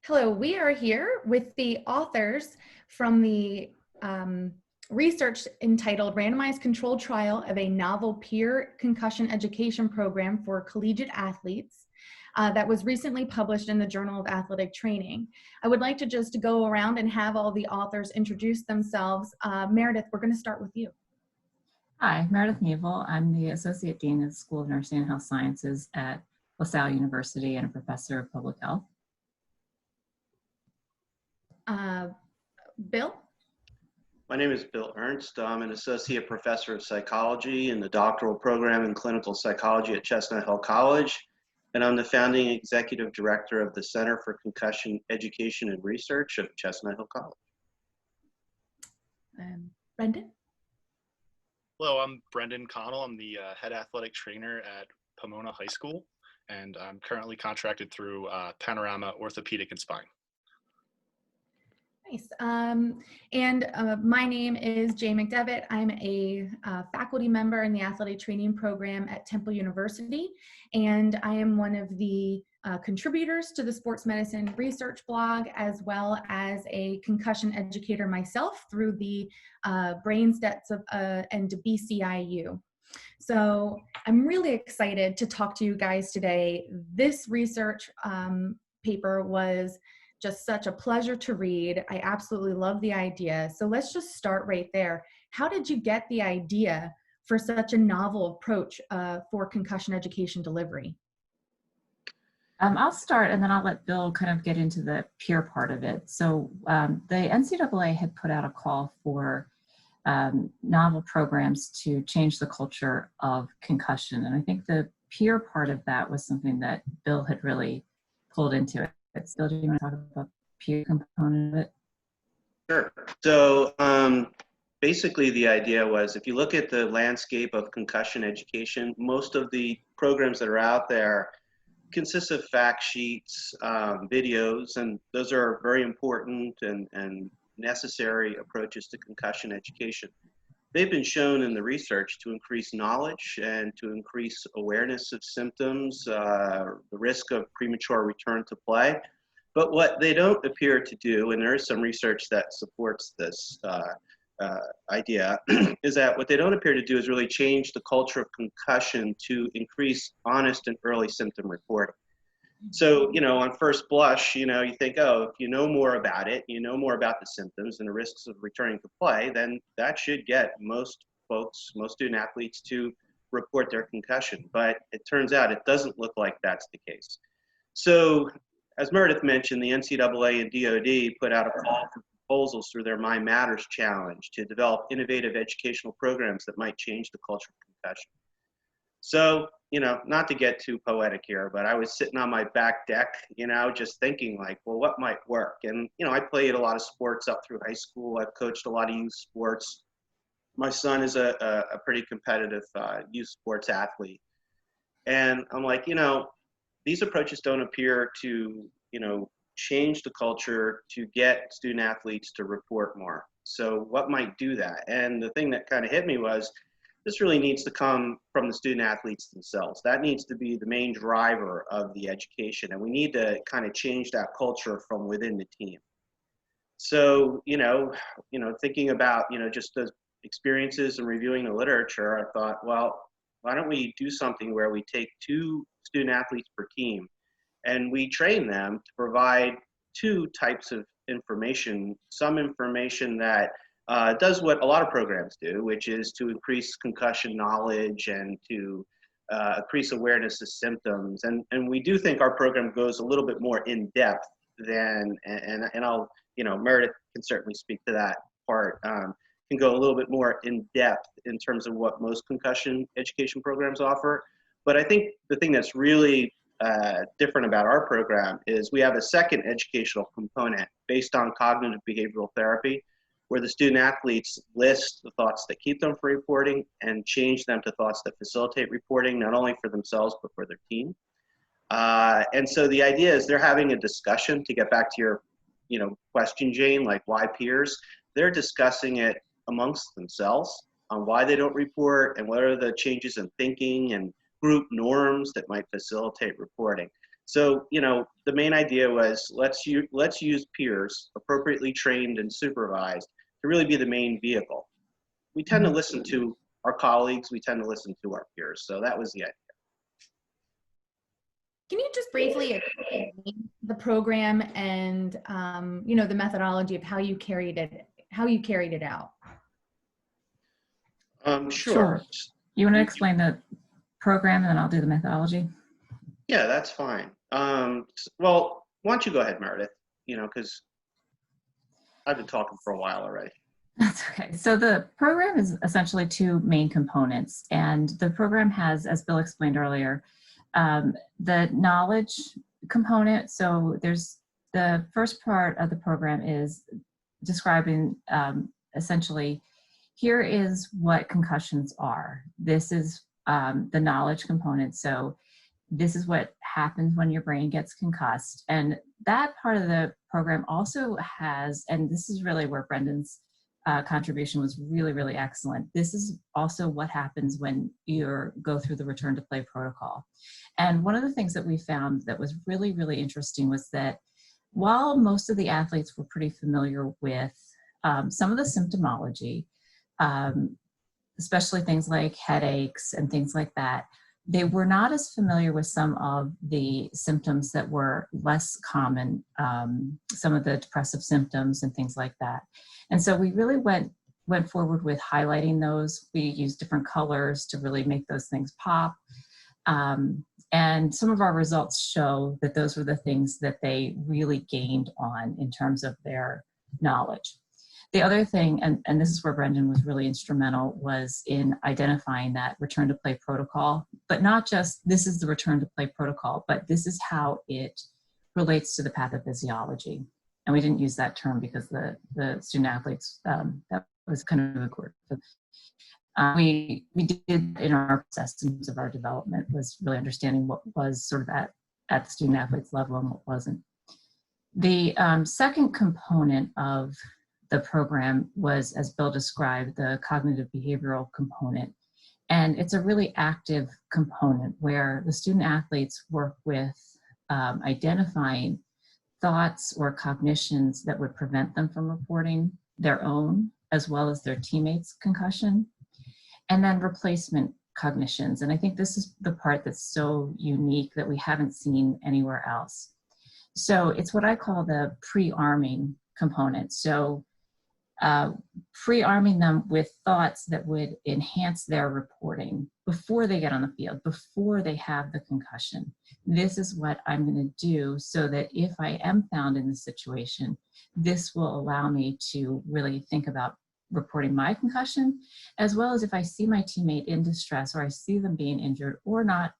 Hello, we are here with the authors from the research entitled Randomized Controlled Trial of a Novel Peer Concussion Education Program for Collegiate Athletes that was recently published in the Journal of Athletic Training. I would like to just go around and have all the authors introduce themselves. Meredith, we're going to start with you. Hi, Meredith Kneavel. I'm the Associate Dean of the School of Nursing and Health Sciences at LaSalle University and a professor of public health. Bill? My name is Bill Ernst. I'm an associate professor of psychology in the doctoral program in clinical psychology at Chestnut Hill College, and I'm the founding executive director of the Center for Concussion Education and Research of Chestnut Hill College. Brendan? Hello, I'm Brendan Connell. I'm the head athletic trainer at Pomona High School, and I'm currently contracted through Panorama Orthopedic and Spine. Nice. My name is Jay McDevitt. I'm a faculty member in the athletic training program at Temple University, and I am one of the contributors to the sports medicine research blog, as well as a concussion educator myself through the Brain Stats and BCIU. So I'm really excited to talk to you guys today. This research paper was just such a pleasure to read. I absolutely love the idea. So let's just start right there. How did you get the idea for such a novel approach for concussion education delivery? I'll start and then I'll let Bill kind of get into the peer part of it. So the NCAA had put out a call for novel programs to change the culture of concussion. And I think the peer part of that was something that Bill had really pulled into it. Bill, do you want to talk about the peer component of it? Sure. So basically the idea was, if you look at the landscape of concussion education, most of the programs that are out there consist of fact sheets, videos, and those are very important and necessary approaches to concussion education. They've been shown in the research to increase knowledge and to increase awareness of symptoms, the risk of premature return to play. But what they don't appear to do, and there is some research that supports this idea, is that what they don't appear to do is really change the culture of concussion to increase honest and early symptom reporting. So, on first blush, you think, oh, if you know more about it, you know more about the symptoms and the risks of returning to play, then that should get most folks, most student athletes to report their concussion. But it turns out it doesn't look like that's the case. So, as Meredith mentioned, the NCAA and DOD put out a call for proposals through their Mind Matters Challenge to develop innovative educational programs that might change the culture of concussion. So, not to get too poetic here, but I was sitting on my back deck, just thinking like, well, what might work? And, I played a lot of sports up through high school. I've coached a lot of youth sports. My son is a pretty competitive youth sports athlete. And I'm like, these approaches don't appear to, change the culture to get student athletes to report more. So what might do that? And the thing that kind of hit me was, this really needs to come from the student athletes themselves. That needs to be the main driver of the education. And we need to kind of change that culture from within the team. So, thinking about, just the experiences and reviewing the literature, I thought, well, why don't we do something where we take 2 student athletes per team and we train them to provide 2 types of information, some information that does what a lot of programs do, which is to increase concussion knowledge and to increase awareness of symptoms. And we do think our program goes a little bit more in depth than, and I'll, Meredith can certainly speak to that part, can go a little bit more in depth in terms of what most concussion education programs offer. But I think the thing that's really different about our program is we have a second educational component based on cognitive behavioral therapy, where the student athletes list the thoughts that keep them from reporting and change them to thoughts that facilitate reporting, not only for themselves, but for their team. And so the idea is they're having a discussion, to get back to your question, Jane, like why peers? They're discussing it amongst themselves on why they don't report and what are the changes in thinking and group norms that might facilitate reporting. So, you know, the main idea was let's use peers, appropriately trained and supervised, to really be the main vehicle. We tend to listen to our colleagues, we tend to listen to our peers. So that was the idea. Can you just briefly explain the program and you know, the methodology of how you carried it out? Sure. You want to explain the program and then I'll do the methodology? Yeah, that's fine. Well, why don't you go ahead, Meredith? You know, because I've been talking for a while already. That's okay. So the program is essentially two main components, and the program has, as Bill explained earlier, the knowledge component. So there's the first part of the program is describing essentially, here is what concussions are. This is the knowledge component. So this is what happens when your brain gets concussed. And that part of the program also has, and this is really where Brendan's contribution was really, really excellent. This is also what happens when you go through the return to play protocol. And one of the things that we found that was really, really interesting was that while most of the athletes were pretty familiar with some of the symptomology, especially things like headaches and things like that, they were not as familiar with some of the symptoms that were less common, some of the depressive symptoms and things like that. And so we really went forward with highlighting those. We used different colors to really make those things pop. And some of our results show that those were the things that they really gained on in terms of their knowledge. The other thing, and this is where Brendan was really instrumental, was in identifying that return to play protocol, but not just this is the return to play protocol, but this is how it relates to the pathophysiology. And we didn't use that term because the student athletes, that was kind of a word. We did in our systems of our development was really understanding what was sort of at the student athletes level and what wasn't. The second component of the program was, as Bill described, the cognitive behavioral component. And it's a really active component where the student athletes work with identifying thoughts or cognitions that would prevent them from reporting their own as well as their teammates' concussion, and then replacement cognitions. And I think this is the part that's so unique that we haven't seen anywhere else. So it's what I call the pre-arming component. So pre-arming them with thoughts that would enhance their reporting before they get on the field, before they have the concussion. This is what I'm going to do so that if I am found in this situation, this will allow me to really think about reporting my concussion, as well as if I see my teammate in distress or I see them being injured or not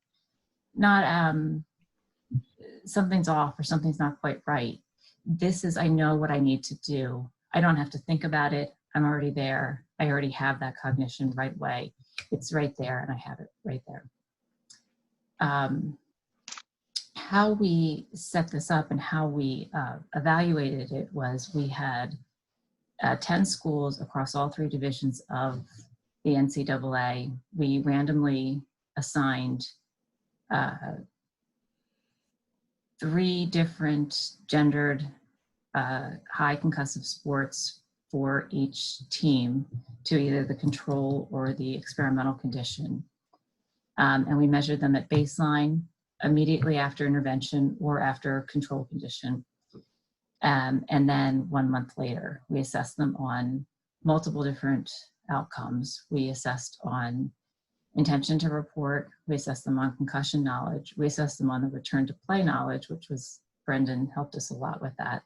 something's off or something's not quite right. This is, I know what I need to do. I don't have to think about it. I'm already there. I already have that cognition right away. It's right there and I have it right there. How we set this up and how we evaluated it was we had 10 schools across all 3 divisions of the NCAA. We randomly assigned 3 different gendered high concussive sports for each team to either the control or the experimental condition. And we measured them at baseline, immediately after intervention, or after control condition. And then 1 month later, we assessed them on multiple different outcomes. We assessed on intention to report, we assessed them on concussion knowledge, we assessed them on the return to play knowledge, which was, Brendan helped us a lot with that.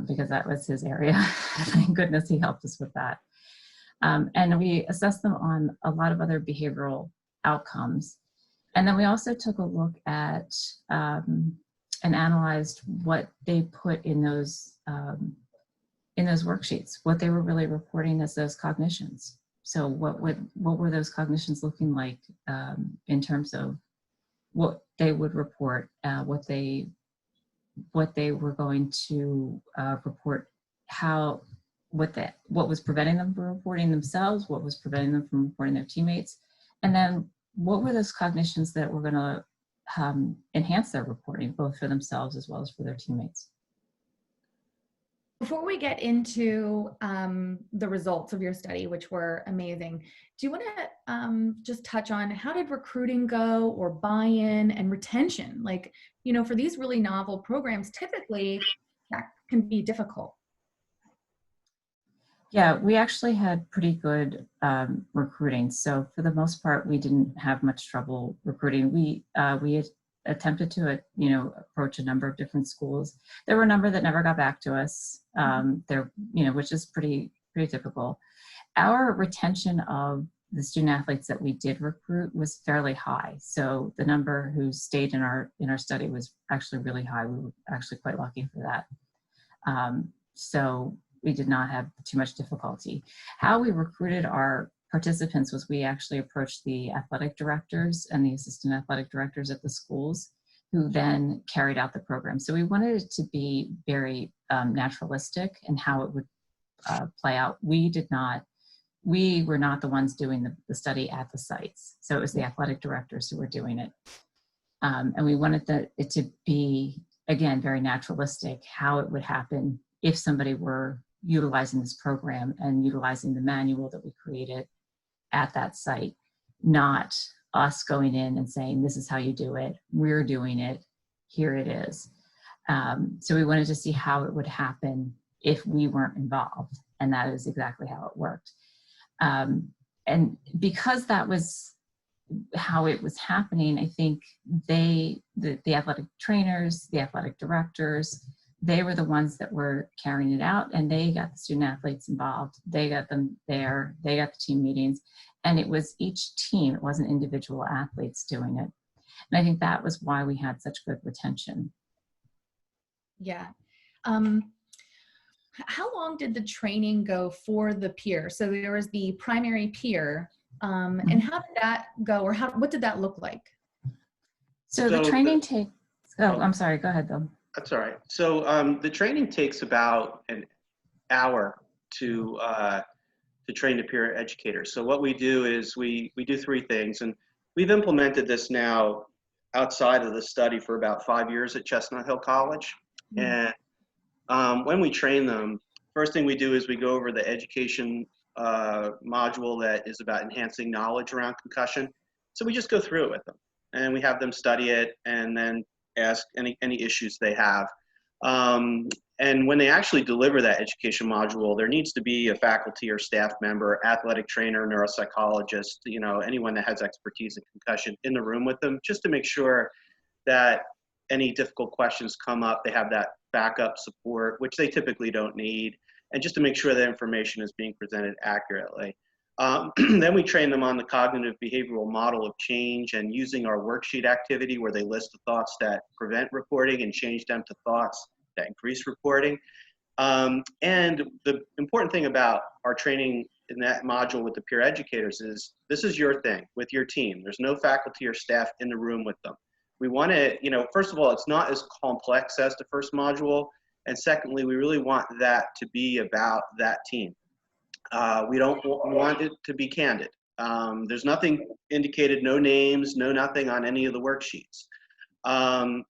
Because that was his area. Thank goodness he helped us with that. And we assessed them on a lot of other behavioral outcomes. And then we also took a look at and analyzed what they put in those worksheets, what they were really reporting as those cognitions. So what were those cognitions looking like in terms of what they would report, what they were going to report, what was preventing them from reporting themselves, what was preventing them from reporting their teammates, and then what were those cognitions that were going to enhance their reporting, both for themselves as well as for their teammates. Before we get into the results of your study, which were amazing, do you want to just touch on how did recruiting go, or buy-in and retention? Like, you know, for these really novel programs, typically that can be difficult. Yeah, we actually had pretty good recruiting. So for the most part, we didn't have much trouble recruiting. We had attempted to, approach a number of different schools. There were a number that never got back to us. Which is pretty typical. Our retention of the student athletes that we did recruit was fairly high. So the number who stayed in our study was actually really high. We were actually quite lucky for that. So we did not have too much difficulty. How we recruited our participants was we actually approached the athletic directors and the assistant athletic directors at the schools, who then carried out the program. So we wanted it to be very naturalistic in how it would play out. We were not the ones doing the study at the sites. So it was the athletic directors who were doing it. And we wanted it to be, again, very naturalistic, how it would happen if somebody were utilizing this program and utilizing the manual that we created at that site, not us going in and saying, this is how you do it, we're doing it, here it is. So we wanted to see how it would happen if we weren't involved, and that is exactly how it worked. And because that was how it was happening, I think the athletic trainers, the athletic directors, they were the ones that were carrying it out, and they got the student athletes involved. They got them there, they got the team meetings, and it was each team, it wasn't individual athletes doing it. And I think that was why we had such good retention. Yeah. How long did the training go for the peer? So there was the primary peer, and how did that go, or what did that look like? So the training takes, I'm sorry, go ahead, Bill. That's all right. So the training takes about an hour to train the peer educators. So what we do is we do three things, and we've implemented this now outside of the study for about 5 years at Chestnut Hill College. And when we train them, first thing we do is we go over the education module that is about enhancing knowledge around concussion. So we just go through it with them, and we have them study it and then ask any issues they have. And when they actually deliver that education module, there needs to be a faculty or staff member, athletic trainer, neuropsychologist, anyone that has expertise in concussion in the room with them, just to make sure that any difficult questions come up, they have that backup support, which they typically don't need, and just to make sure that information is being presented accurately. Then we train them on the cognitive behavioral model of change and using our worksheet activity where they list the thoughts that prevent reporting and change them to thoughts that increase reporting. And the important thing about our training in that module with the peer educators is this is your thing with your team. There's no faculty or staff in the room with them. We want to, first of all, it's not as complex as the first module. And secondly, we really want that to be about that team. We don't want it to be candid. There's nothing indicated, no names, no nothing on any of the worksheets.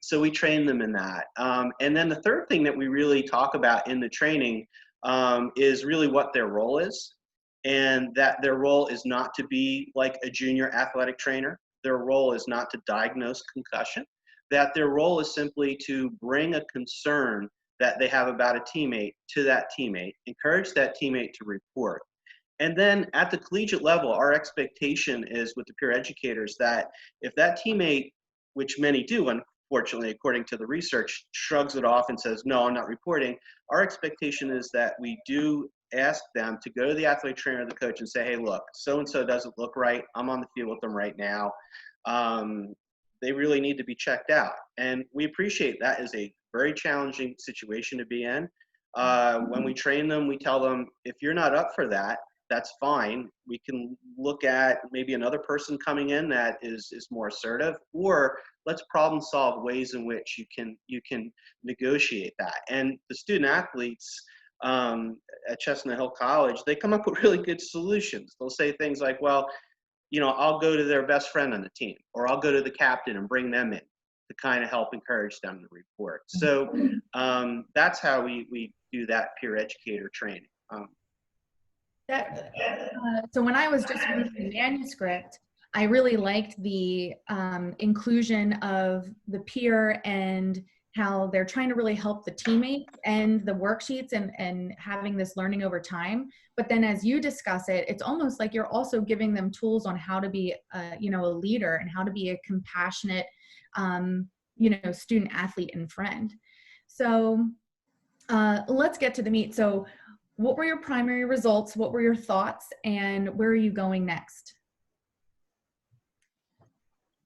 So we train them in that. And then the third thing that we really talk about in the training is really what their role is, and that their role is not to be like a junior athletic trainer. Their role is not to diagnose concussion, that their role is simply to bring a concern that they have about a teammate to that teammate, encourage that teammate to report. And then at the collegiate level, our expectation is with the peer educators that if that teammate, which many do, unfortunately, according to the research, shrugs it off and says, no, I'm not reporting, our expectation is that we do ask them to go to the athletic trainer or the coach and say, hey, look, so-and-so doesn't look right. I'm on the field with them right now. They really need to be checked out. And we appreciate that is a very challenging situation to be in. When we train them, we tell them, if you're not up for that, that's fine. We can look at maybe another person coming in that is more assertive, or let's problem solve ways in which you can negotiate that. And the student athletes at Chestnut Hill College, they come up with really good solutions. They'll say things like, well, I'll go to their best friend on the team, or I'll go to the captain and bring them in. to kind of help encourage them to report. So that's how we do that peer educator training. So when I was just reading the manuscript, I really liked the inclusion of the peer and how they're trying to really help the teammates and the worksheets and having this learning over time. But then as you discuss it, it's almost like you're also giving them tools on how to be, a leader and how to be a compassionate, student, athlete, and friend. So let's get to the meat. So what were your primary results? What were your thoughts? And where are you going next?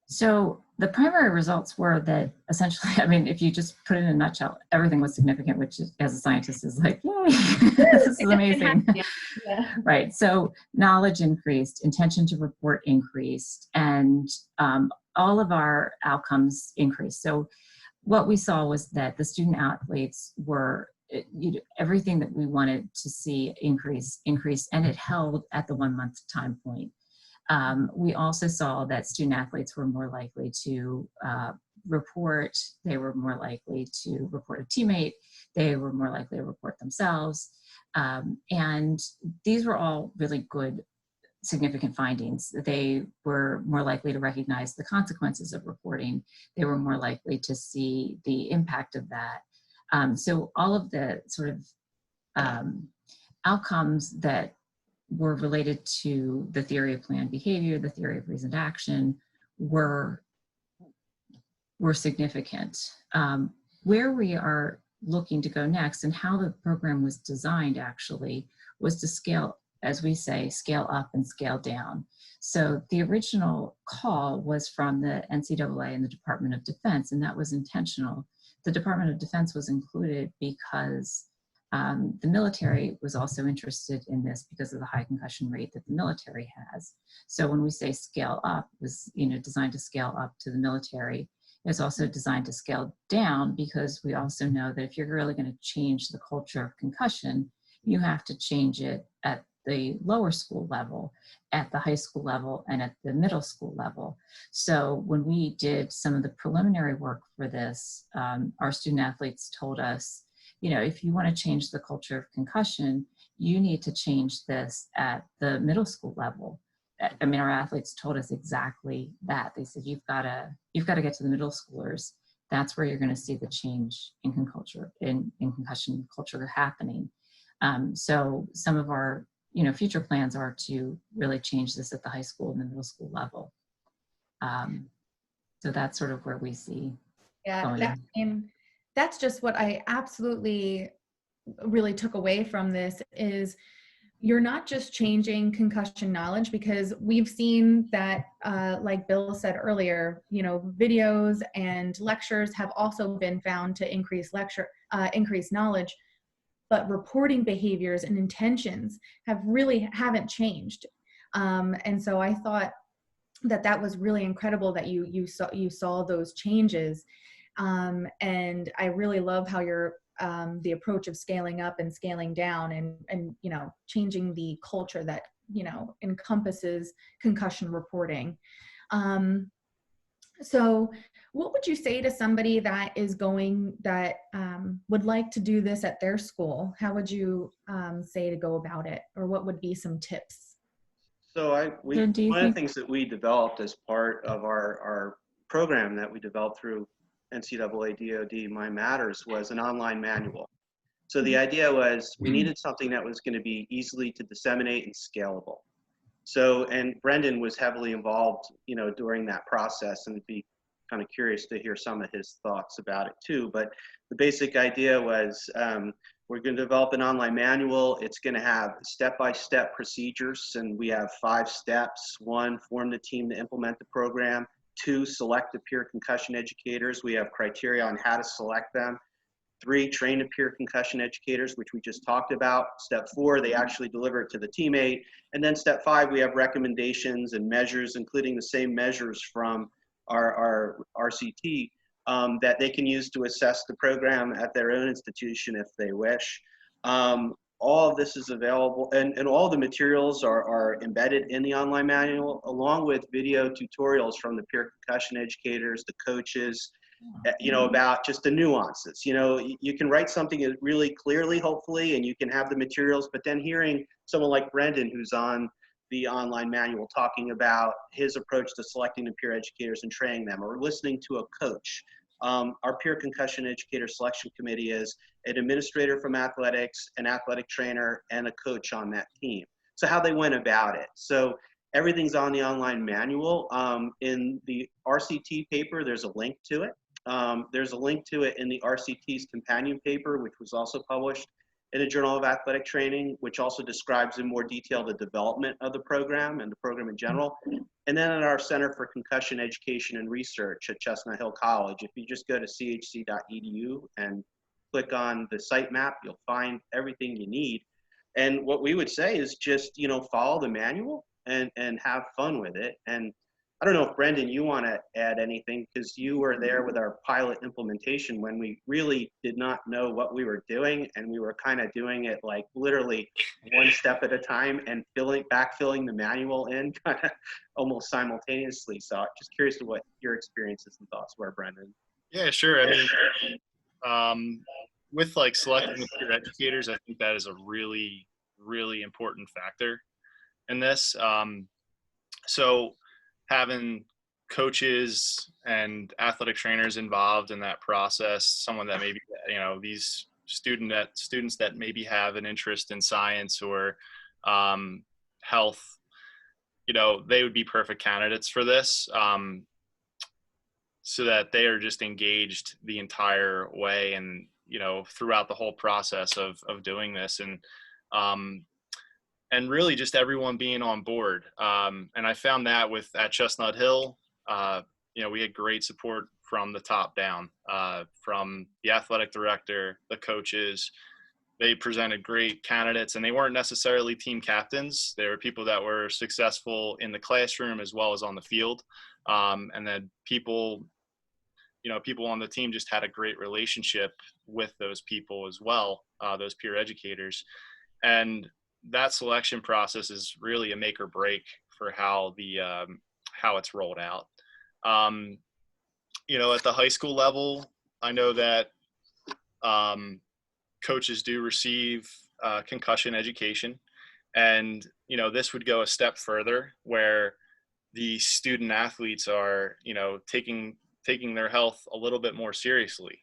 So the primary results were that essentially, I mean, if you just put it in a nutshell, everything was significant, which is, as a scientist is like, yay, this is amazing. Yeah. Right. So knowledge increased, intention to report increased, and all of our outcomes increased. So what we saw was that the student athletes were, everything that we wanted to see increased, and it held at the 1 month time point. We also saw that student athletes were more likely to report. They were more likely to report a teammate. They were more likely to report themselves. And these were all really good, significant findings. They were more likely to recognize the consequences of reporting. They were more likely to see the impact of that. So all of the sort of outcomes that were related to the theory of planned behavior, the theory of reasoned action, were significant. Where we are looking to go next and how the program was designed actually was to scale, as we say, scale up and scale down. So the original call was from the NCAA and the Department of Defense, and that was intentional. The Department of Defense was included because the military was also interested in this because of the high concussion rate that the military has. So when we say scale up, it was designed to scale up to the military. It's also designed to scale down because we also know that if you're really going to change the culture of concussion, you have to change it at the lower school level, at the high school level, and at the middle school level. So when we did some of the preliminary work for this, our student athletes told us, if you want to change the culture of concussion, you need to change this at the middle school level. I mean, our athletes told us exactly that. They said, you've got to get to the middle schoolers. That's where you're going to see the change in concussion culture happening. So some of our, future plans are to really change this at the high school and the middle school level. So that's sort of where we see going. That's just what I absolutely really took away from this is you're not just changing concussion knowledge, because we've seen that, like Bill said earlier, videos and lectures have also been found to increase knowledge, but reporting behaviors and intentions haven't changed. And so I thought that was really incredible that you saw those changes. And I really love how you're the approach of scaling up and scaling down and changing the culture that encompasses concussion reporting. So what would you say to somebody that would like to do this at their school? How would you say to go about it, or what would be some tips? So one of the things that we developed as part of our program that we developed through NCAA DOD My Matters was an online manual. So the idea was we needed something that was going to be easily to disseminate and scalable. So, and Brendan was heavily involved, during that process, and I'd be kind of curious to hear some of his thoughts about it too. But the basic idea was we're going to develop an online manual. It's going to have step-by-step procedures, and we have 5 steps. 1, form the team to implement the program. 2, select the peer concussion educators. We have criteria on how to select them. 3, train the peer concussion educators, which we just talked about. Step 4, they actually deliver it to the teammate. And then step 5, we have recommendations and measures, including the same measures from our RCT that they can use to assess the program at their own institution if they wish. All of this is available, and all the materials are embedded in the online manual, along with video tutorials from the peer concussion educators, the coaches, about just the nuances. You can write something really clearly, hopefully, and you can have the materials, but then hearing someone like Brendan, who's on the online manual, talking about his approach to selecting the peer educators and training them, or listening to a coach. Our peer concussion educator selection committee is an administrator from athletics, an athletic trainer, and a coach on that team. So how they went about it. So everything's on the online manual. In the RCT paper, there's a link to it. There's a link to it in the RCT's companion paper, which was also published in the Journal of Athletic Training, which also describes in more detail the development of the program and the program in general. And then at our Center for Concussion Education and Research at Chestnut Hill College, if you just go to chc.edu and click on the site map, you'll find everything you need. And what we would say is just, follow the manual and have fun with it. And I don't know if Brendan, you want to add anything, because you were there with our pilot implementation when we really did not know what we were doing, and we were kind of doing it like literally one step at a time and backfilling the manual in kind of almost simultaneously. So just curious to what your experiences and thoughts were, Brendan. Yeah, sure. I mean, with like selecting the peer educators, I think that is a really, really important factor in this. So having coaches and athletic trainers involved in that process, someone that maybe, these students that maybe have an interest in science or health, they would be perfect candidates for this, so that they are just engaged the entire way and, throughout the whole process of doing this. And really just everyone being on board. And I found that at Chestnut Hill, we had great support from the top down, from the athletic director, the coaches. They presented great candidates, and they weren't necessarily team captains. They were people that were successful in the classroom as well as on the field. And then people on the team just had a great relationship with those people as well, those peer educators. And that selection process is really a make or break for how it's rolled out. At the high school level, I know that coaches do receive concussion education, and this would go a step further, where the student athletes are taking their health a little bit more seriously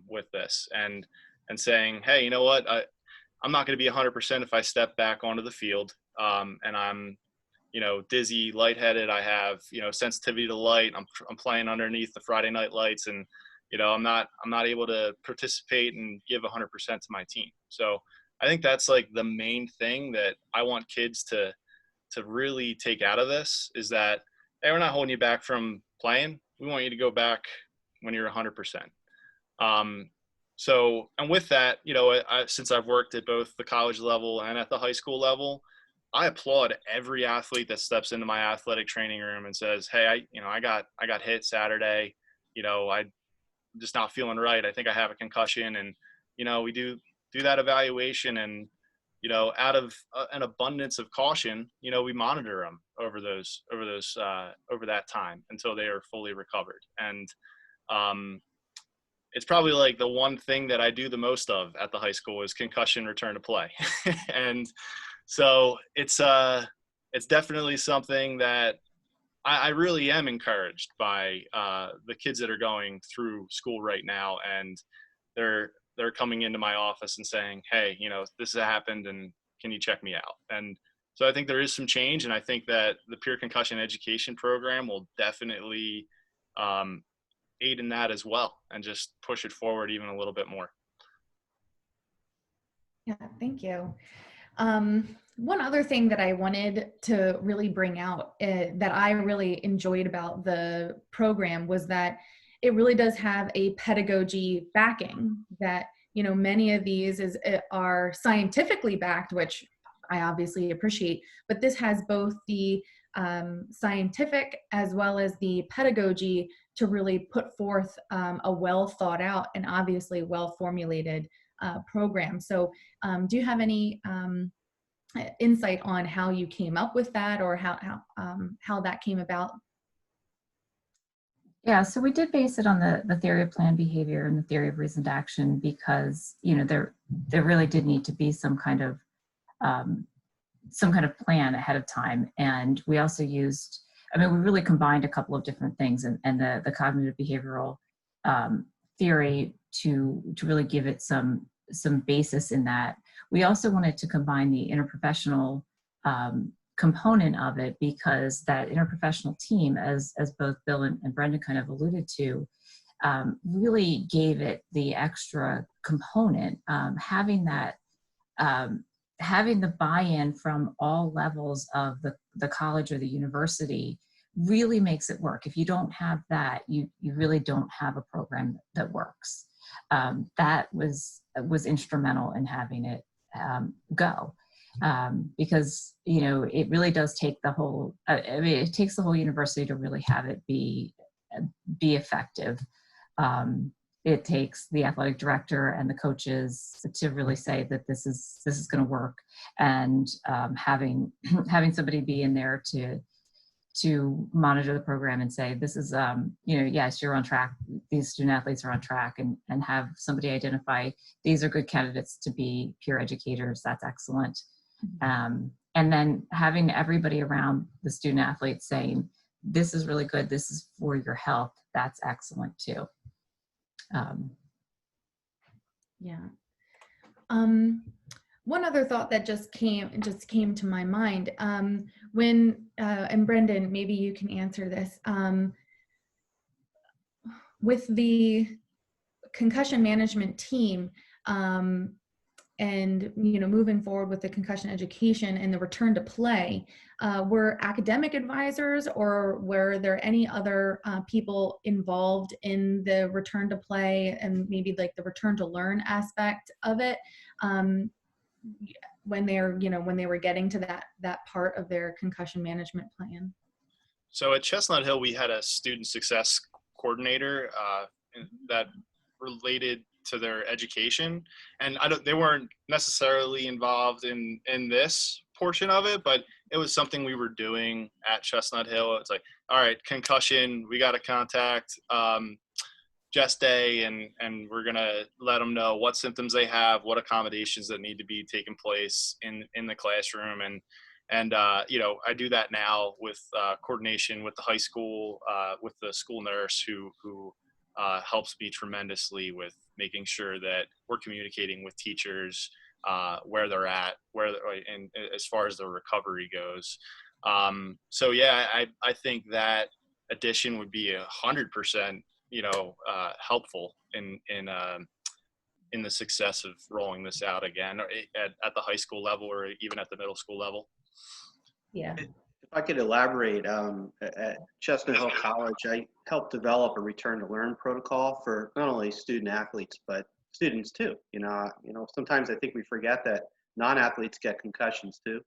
with this, and saying, hey, you know what, I'm not going to be 100% if I step back onto the field, and I'm, dizzy, lightheaded. I have, sensitivity to light. I'm playing underneath the Friday night lights, and, I'm not able to participate and give 100% to my team. So I think that's like the main thing that I want kids to really take out of this, is that, hey, we're not holding you back from playing. We want you to go back when you're 100%. So, and with that, since I've worked at both the college level and at the high school level, I applaud every athlete that steps into my athletic training room and says, hey, I got hit Saturday, I'm just not feeling right. I think I have a concussion. And, we do that evaluation, and, out of an abundance of caution, we monitor them over that time until they are fully recovered. And, it's probably like the one thing that I do the most of at the high school is concussion return to play. And so it's definitely something that I really am encouraged by the kids that are going through school right now, and they're coming into my office and saying, hey, this has happened, and can you check me out? And so I think there is some change, and I think that the peer concussion education program will definitely aid in that as well, and just push it forward even a little bit more. Yeah, thank you. One other thing that I wanted to really bring out that I really enjoyed about the program was that it really does have a pedagogy backing, that, many of these are scientifically backed, which I obviously appreciate, but this has both the scientific as well as the pedagogy to really put forth a well thought out and obviously well formulated program. So do you have any insight on how you came up with that, or how that came about? Yeah, so we did base it on the theory of planned behavior and the theory of reasoned action because, you know, there really did need to be some kind of plan ahead of time. And we also used, I mean, we really combined a couple of different things and the cognitive behavioral theory to really give it some basis in that. We also wanted to combine the interprofessional component of it because that interprofessional team, as both Bill and Brendan kind of alluded to, really gave it the extra component. Having that, having the buy-in from all levels of the college or the university really makes it work. If you don't have that, you really don't have a program that works. That was instrumental in having it go. Because, you know, it really does take the whole, I mean, it takes the whole university to really have it be effective. It takes the athletic director and the coaches to really say that this is going to work, and having somebody be in there to monitor the program and say, this is, you know, yes, you're on track. These student athletes are on track, and have somebody identify, these are good candidates to be peer educators. That's excellent. And then having everybody around the student athletes saying, this is really good. This is for your health. That's excellent too. Yeah. One other thought that just came to my mind, when, and Brendan, maybe you can answer this, with the concussion management team, and, you know, moving forward with the concussion education and the return to play, were academic advisors, or were there any other people involved in the return to play and maybe like the return to learn aspect of it, when they were getting to that part of their concussion management plan? So at Chestnut Hill, we had a student success coordinator that related to their education, and they weren't necessarily involved in this portion of it, but it was something we were doing at Chestnut Hill. It's like, all right, concussion, we got to contact Just Day, and we're gonna let them know what symptoms they have, what accommodations that need to be taking place in the classroom, and you know, I do that now with coordination with the high school, with the school nurse who helps me tremendously with making sure that we're communicating with teachers where they're at, and as far as their recovery goes. So yeah, I think that addition would be 100%, you know, helpful in the success of rolling this out again at the high school level or even at the middle school level. Yeah. If I could elaborate, at Chestnut Hill College, I helped develop a return to learn protocol for not only student athletes, but students too. You know, sometimes I think we forget that non-athletes get concussions too.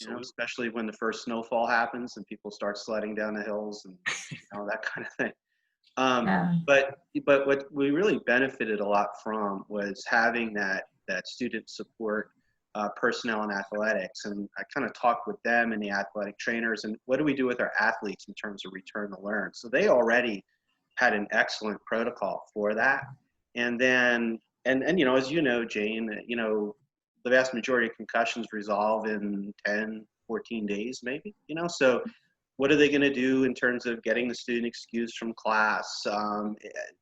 You know, especially when the first snowfall happens and people start sledding down the hills and, you know, that kind of thing. But what we really benefited a lot from was having that student support personnel in athletics, and I kind of talked with them and the athletic trainers, and what do we do with our athletes in terms of return to learn? So they already had an excellent protocol for that, and then and you know, as you know, Jane, you know, the vast majority of concussions resolve in 10, 14 days, maybe. You know, so what are they going to do in terms of getting the student excused from class?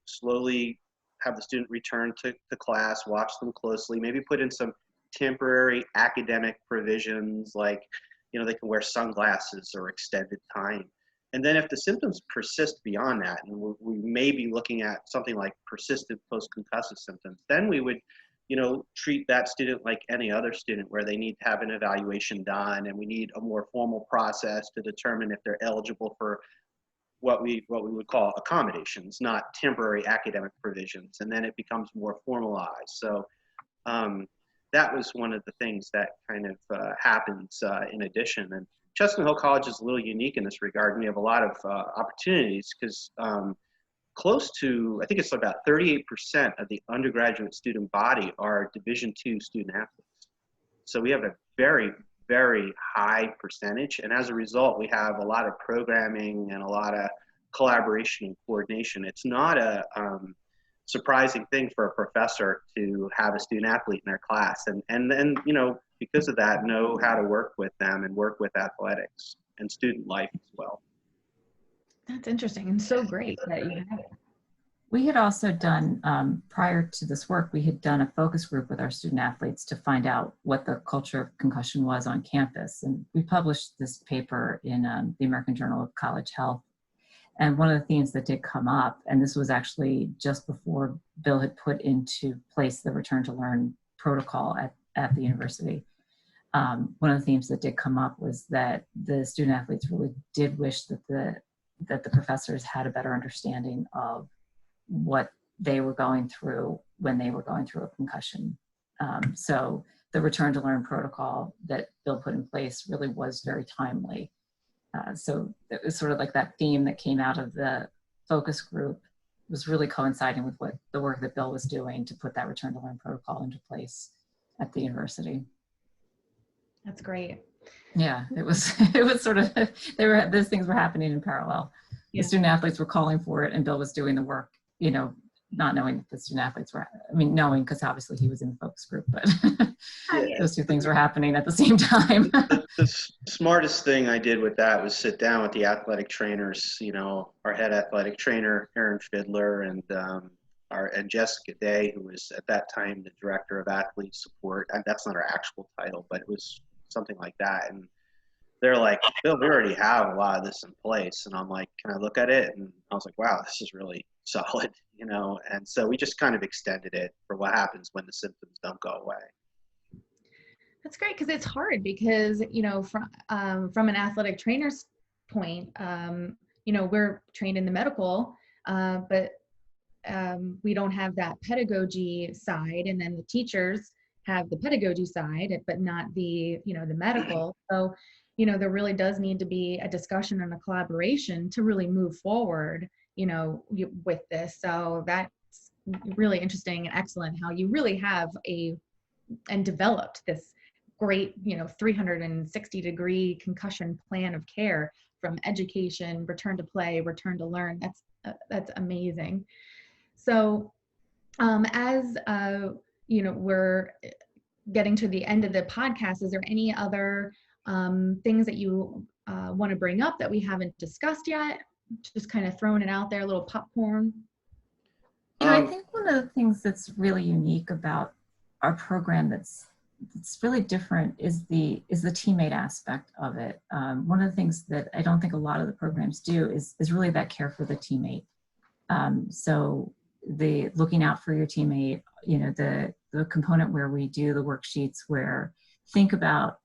Slowly have the student return to class, watch them closely, maybe put in some temporary academic provisions, like, you know, they can wear sunglasses or extended time. And then if the symptoms persist beyond that, and we may be looking at something like persistent post-concussive symptoms, then we would, you know, treat that student like any other student, where they need to have an evaluation done, and we need a more formal process to determine if they're eligible for what we would call accommodations, not temporary academic provisions. And then it becomes more formalized. So that was one of the things that kind of happens in addition. And Chestnut Hill College is a little unique in this regard. We have a lot of opportunities because close to, I think it's about 38% of the undergraduate student body are Division II student athletes. So we have a very, very high percentage. And as a result, we have a lot of programming and a lot of collaboration and coordination. It's not a surprising thing for a professor to have a student athlete in their class, and then, you know, because of that, know how to work with them and work with athletics and student life as well. That's interesting and so great that you have it. We had also done, prior to this work, we had done a focus group with our student athletes to find out what the culture of concussion was on campus. And we published this paper in the American Journal of College Health. And one of the themes that did come up, and this was actually just before Bill had put into place the Return to Learn protocol at the university, one of the themes that did come up was that the student athletes really did wish that the professors had a better understanding of what they were going through when they were going through a concussion. So the Return to Learn protocol that Bill put in place really was very timely. So it was sort of like that theme that came out of the focus group was really coinciding with what the work that Bill was doing to put that Return to Learn protocol into place at the university. That's great. Yeah, it was sort of, those things were happening in parallel. Yeah. The student athletes were calling for it and Bill was doing the work, you know, not knowing that the student athletes were, I mean, knowing because obviously he was in the focus group, but those two things were happening at the same time. The smartest thing I did with that was sit down with the athletic trainers, you know, our head athletic trainer, Ernst, and Jessica Day, who was at that time the director of athlete support. And that's not her actual title, but it was something like that. And they're like, Bill, we already have a lot of this in place. And I'm like, can I look at it? And I was like, wow, this is really solid, you know? And so we just kind of extended it for what happens when the symptoms don't go away. That's great, because it's hard because, you know, from an athletic trainer's point, you know, we're trained in the medical, but we don't have that pedagogy side, and then the teachers have the pedagogy side, but not the, you know, the medical. So, you know, there really does need to be a discussion and a collaboration to really move forward, you know, with this. So that's really interesting and excellent how you really have and developed this great, you know, 360-degree concussion plan of care, from education, return to play, return to learn. That's amazing. So as you know, we're getting to the end of the podcast, is there any other things that you want to bring up that we haven't discussed yet? Just kind of throwing it out there, a little popcorn. You know, I think one of the things that's really unique about our program that's really different is the teammate aspect of it. One of the things that I don't think a lot of the programs do is really that care for the teammate. So the looking out for your teammate, you know, the component where we do the worksheets where think about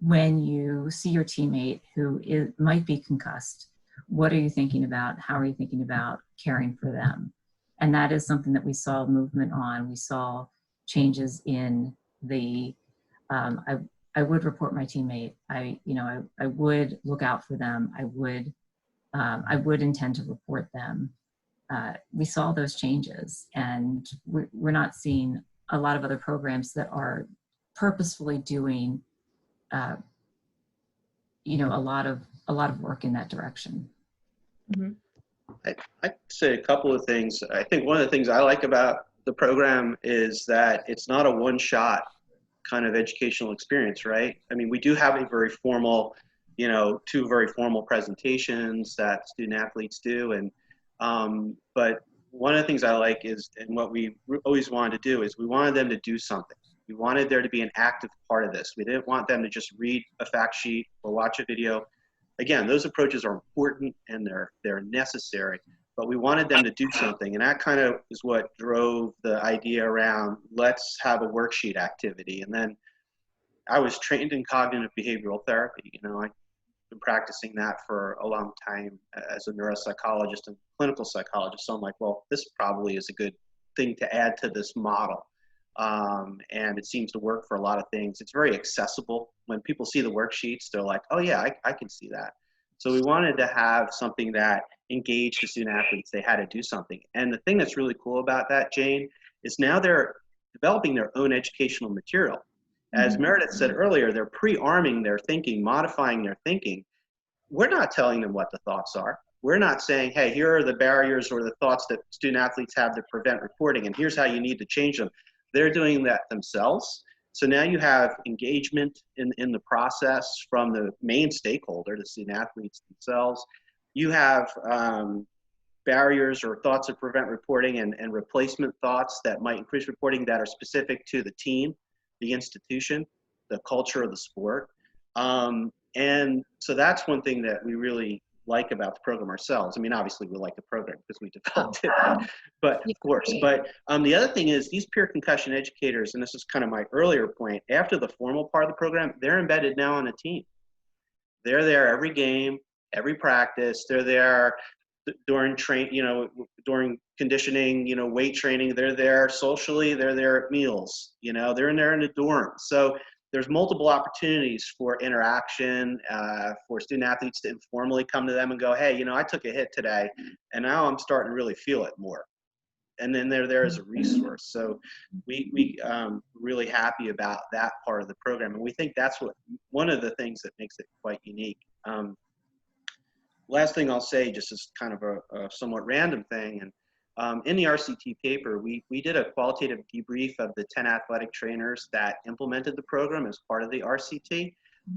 when you see your teammate who might be concussed, what are you thinking about? How are you thinking about caring for them? And that is something that we saw movement on. We saw changes in the, I would report my teammate. I would look out for them. I would intend to report them. We saw those changes, and we're not seeing a lot of other programs that are purposefully doing, you know, a lot of work in that direction. Mm-hmm. I'd say a couple of things. I think one of the things I like about the program is that it's not a one-shot kind of educational experience, right? I mean, we do have a very formal, you know, 2 very formal presentations that student athletes do, and but one of the things I like is, and what we always wanted to do is, we wanted them to do something. We wanted there to be an active part of this. We didn't want them to just read a fact sheet or watch a video. Again, those approaches are important and they're necessary, but we wanted them to do something. And that kind of is what drove the idea around, let's have a worksheet activity. And then I was trained in cognitive behavioral therapy. You know, I've been practicing that for a long time as a neuropsychologist and clinical psychologist. So I'm like, well, this probably is a good thing to add to this model. And it seems to work for a lot of things. It's very accessible. When people see the worksheets, they're like, oh yeah, I can see that. So we wanted to have something that engaged the student athletes. They had to do something. And the thing that's really cool about that, Jane, is now they're developing their own educational material. As Meredith said earlier, they're pre-arming their thinking, modifying their thinking. we're not telling them what the thoughts are. We're not saying, hey, here are the barriers or the thoughts that student athletes have to prevent reporting, and here's how you need to change them. They're doing that themselves. So now you have engagement in the process from the main stakeholder, the student athletes themselves. You have barriers or thoughts that prevent reporting and replacement thoughts that might increase reporting that are specific to the team, the institution, the culture of the sport. And so that's one thing that we really like about the program ourselves. I mean, obviously we like the program because we developed it, but of course. But the other thing is these peer concussion educators, and this is kind of my earlier point, after the formal part of the program, they're embedded now on a team. They're there every game, every practice. They're there during during conditioning, weight training. They're there socially. They're there at meals. They're in there in the dorm. So there's multiple opportunities for interaction, for student athletes to informally come to them and go, hey, I took a hit today, and now I'm starting to really feel it more. And then they're there as a resource. So we really happy about that part of the program, and we think that's one of the things that makes it quite unique. Last thing I'll say, just as kind of a somewhat random thing, and in the RCT paper, we did a qualitative debrief of the 10 athletic trainers that implemented the program as part of the RCT.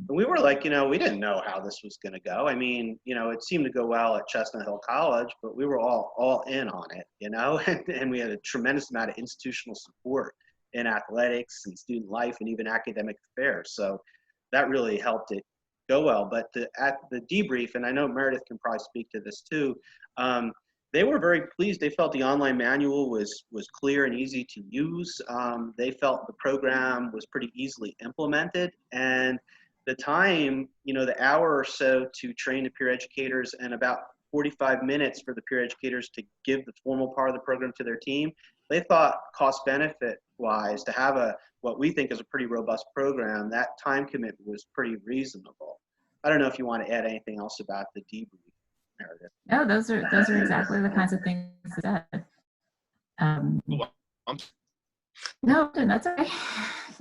And we were like, we didn't know how this was going to go. I mean, it seemed to go well at Chestnut Hill College, but we were all in on it, and we had a tremendous amount of institutional support in athletics and student life and even academic affairs. So that really helped it go well. But at the debrief, and I know Meredith can probably speak to this too, they were very pleased. They felt the online manual was clear and easy to use. They felt the program was pretty easily implemented, and the time, the hour or so to train the peer educators and about 45 minutes for the peer educators to give the formal part of the program to their team, they thought cost benefit wise to have what we think is a pretty robust program, that time commitment was pretty reasonable. I don't know if you want to add anything else about the debrief, Meredith. No, those are exactly the kinds of things I said. No, that's okay.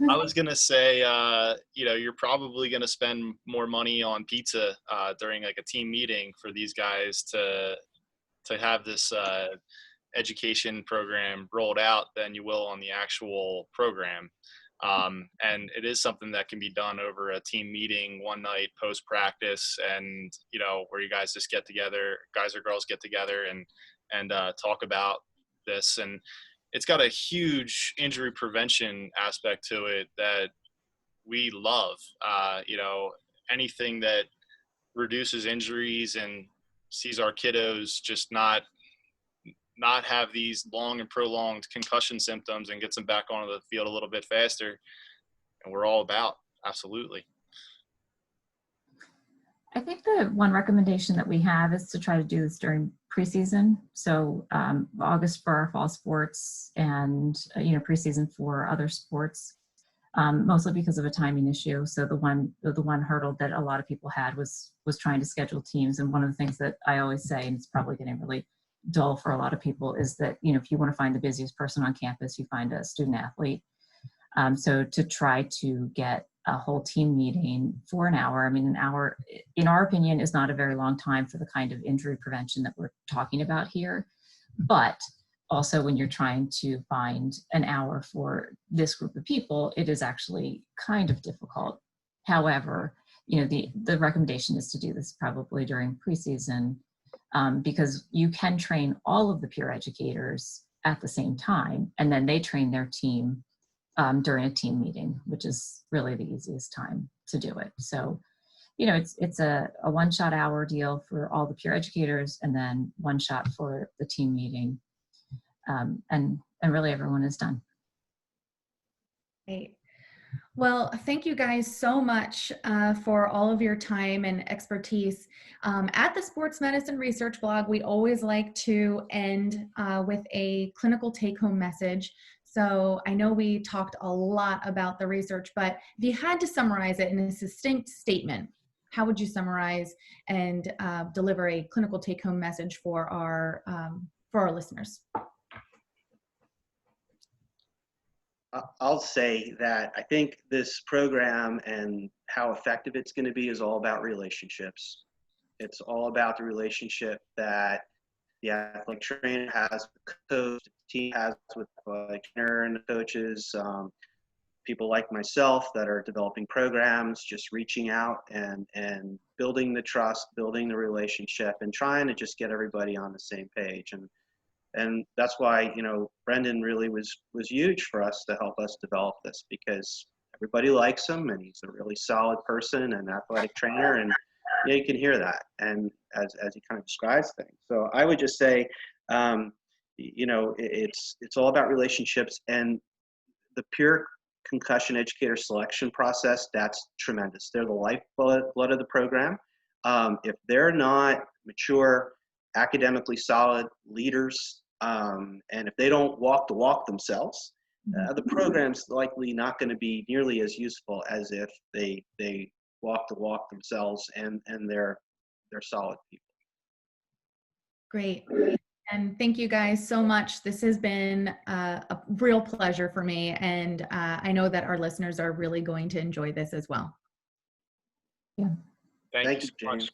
I was gonna say, you're probably gonna spend more money on pizza during like a team meeting for these guys to have this education program rolled out than you will on the actual program. And it is something that can be done over a team meeting one night post practice, and where you guys just get together, guys or girls get together and talk about this. And it's got a huge injury prevention aspect to it that we love. Anything that reduces injuries and sees our kiddos just not have these long and prolonged concussion symptoms and gets them back onto the field a little bit faster, and we're all about. Absolutely. I think the one recommendation that we have is to try to do this during preseason. So August for our fall sports, and preseason for other sports, mostly because of a timing issue. So the one hurdle that a lot of people had was trying to schedule teams. And one of the things that I always say, and it's probably getting really dull for a lot of people, is that if you want to find the busiest person on campus, you find a student athlete. So to try to get a whole team meeting for an hour, I mean, an hour, in our opinion, is not a very long time for the kind of injury prevention that we're talking about here. But also, when you're trying to find an hour for this group of people, it is actually kind of difficult. However, the recommendation is to do this probably during preseason, because you can train all of the peer educators at the same time, and then they train their team during a team meeting, which is really the easiest time to do it. So, it's a one-shot hour deal for all the peer educators, and then one shot for the team meeting, and really everyone is done. Great. Well, thank you guys so much for all of your time and expertise. At the Sports Medicine Research blog, we always like to end with a clinical take-home message. So I know we talked a lot about the research, but if you had to summarize it in a succinct statement, how would you summarize and deliver a clinical take-home message for our listeners? I'll say that I think this program and how effective it's going to be is all about relationships. It's all about the relationship that the athletic trainer has with the coach, the team has with the athletic trainer and the coaches, people like myself that are developing programs, just reaching out and building the trust, building the relationship, and trying to just get everybody on the same page. And that's why, you know, Brendan really was huge for us to help us develop this, because everybody likes him and he's a really solid person and athletic trainer, and yeah, you can hear that, and as he kind of describes things. So I would just say, you know, it's all about relationships, and the peer concussion educator selection process, that's tremendous. They're the lifeblood of the program. If they're not mature, academically solid leaders, and if they don't walk the walk themselves, the program's likely not going to be nearly as useful as if they walk the walk themselves and they're solid people. Great. And thank you guys so much. This has been a real pleasure for me. And I know that our listeners are really going to enjoy this as well. Yeah. Thank you Thank so you, much. James.